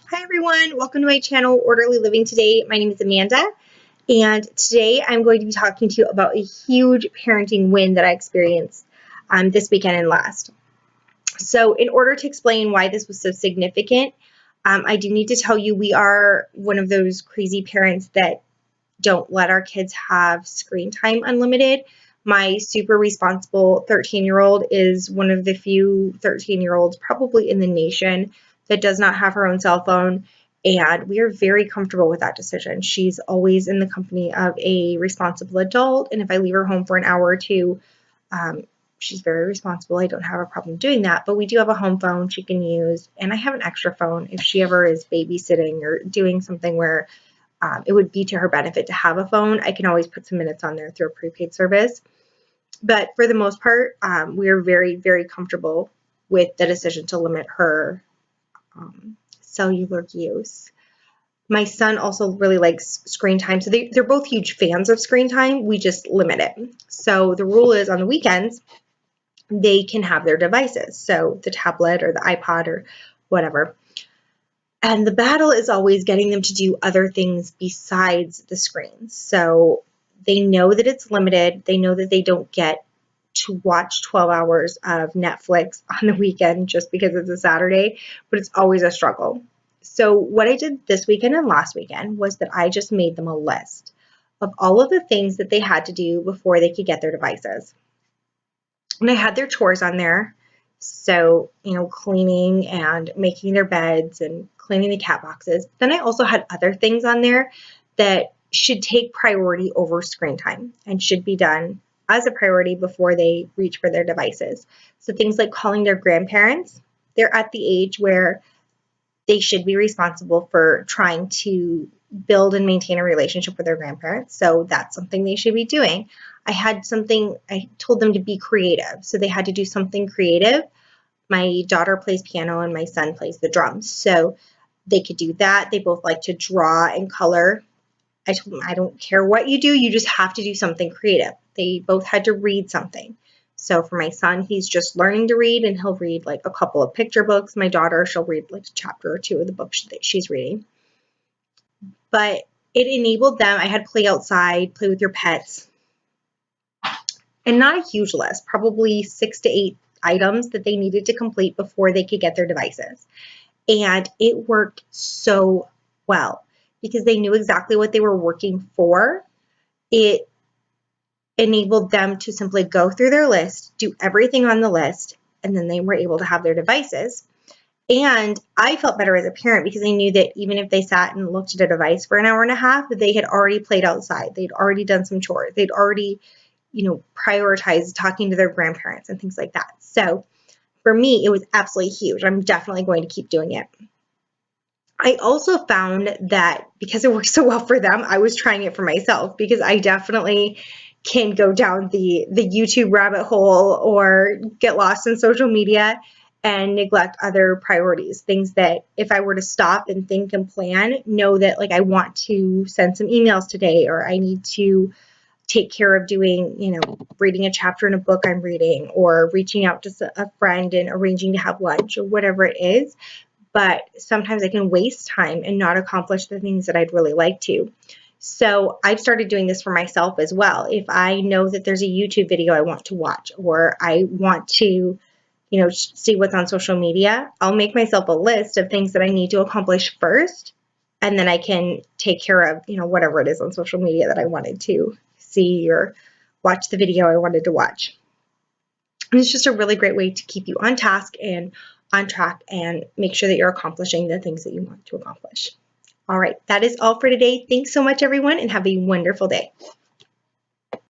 Hi everyone, welcome to my channel, Orderly Living Today. My name is Amanda, and today I'm going to be talking to you about a huge parenting win that I experienced this weekend and last. So in order to explain why this was so significant, I do need to tell you we are one of those crazy parents that don't let our kids have screen time unlimited. My super responsible 13-year-old is one of the few 13-year-olds probably in the nation that does not have her own cell phone, and we are very comfortable with that decision. She's always in the company of a responsible adult, and if I leave her home for an hour or two, she's very responsible. I don't have a problem doing that, but we do have a home phone she can use, and I have an extra phone if she ever is babysitting or doing something where it would be to her benefit to have a phone. I can always put some minutes on there through a prepaid service. But for the most part, we are very, very comfortable with the decision to limit her cellular use. My son also really likes screen time. So they're both huge fans of screen time. We just limit it. So the rule is on the weekends, they can have their devices. So the tablet or the iPod or whatever. And the battle is always getting them to do other things besides the screens. So they know that it's limited. They know that they don't get to watch 12 hours of Netflix on the weekend just because it's a Saturday, but it's always a struggle. So what I did this weekend and last weekend was that I just made them a list of all of the things that they had to do before they could get their devices. And I had their chores on there. So, cleaning and making their beds and cleaning the cat boxes. Then I also had other things on there that should take priority over screen time and should be done as a priority before they reach for their devices. So things like calling their grandparents, they're at the age where they should be responsible for trying to build and maintain a relationship with their grandparents. So that's something they should be doing. I told them to be creative. So they had to do something creative. My daughter plays piano and my son plays the drums. So they could do that. They both like to draw and color. I told them, I don't care what you do, you just have to do something creative. They both had to read something. So for my son, he's just learning to read and he'll read like a couple of picture books. My daughter, she'll read like a chapter or two of the book that she's reading. But it enabled them, I had play outside, play with your pets, and not a huge list, probably 6 to 8 items that they needed to complete before they could get their devices. And it worked so well because they knew exactly what they were working for. It enabled them to simply go through their list, do everything on the list, and then they were able to have their devices. And I felt better as a parent because I knew that even if they sat and looked at a device for an hour and a half, that they had already played outside. They'd already done some chores. They'd already, prioritized talking to their grandparents and things like that. So for me, it was absolutely huge. I'm definitely going to keep doing it. I also found that because it worked so well for them, I was trying it for myself because I definitely can go down the YouTube rabbit hole or get lost in social media and neglect other priorities, things that if I were to stop and think and plan, know that like I want to send some emails today or I need to take care of doing, reading a chapter in a book I'm reading or reaching out to a friend and arranging to have lunch or whatever it is. But sometimes I can waste time and not accomplish the things that I'd really like to. So I've started doing this for myself as well. If I know that there's a YouTube video I want to watch or I want to, see what's on social media, I'll make myself a list of things that I need to accomplish first. And then I can take care of, whatever it is on social media that I wanted to see or watch the video I wanted to watch. And it's just a really great way to keep you on task and on track and make sure that you're accomplishing the things that you want to accomplish. All right, that is all for today. Thanks so much, everyone, and have a wonderful day.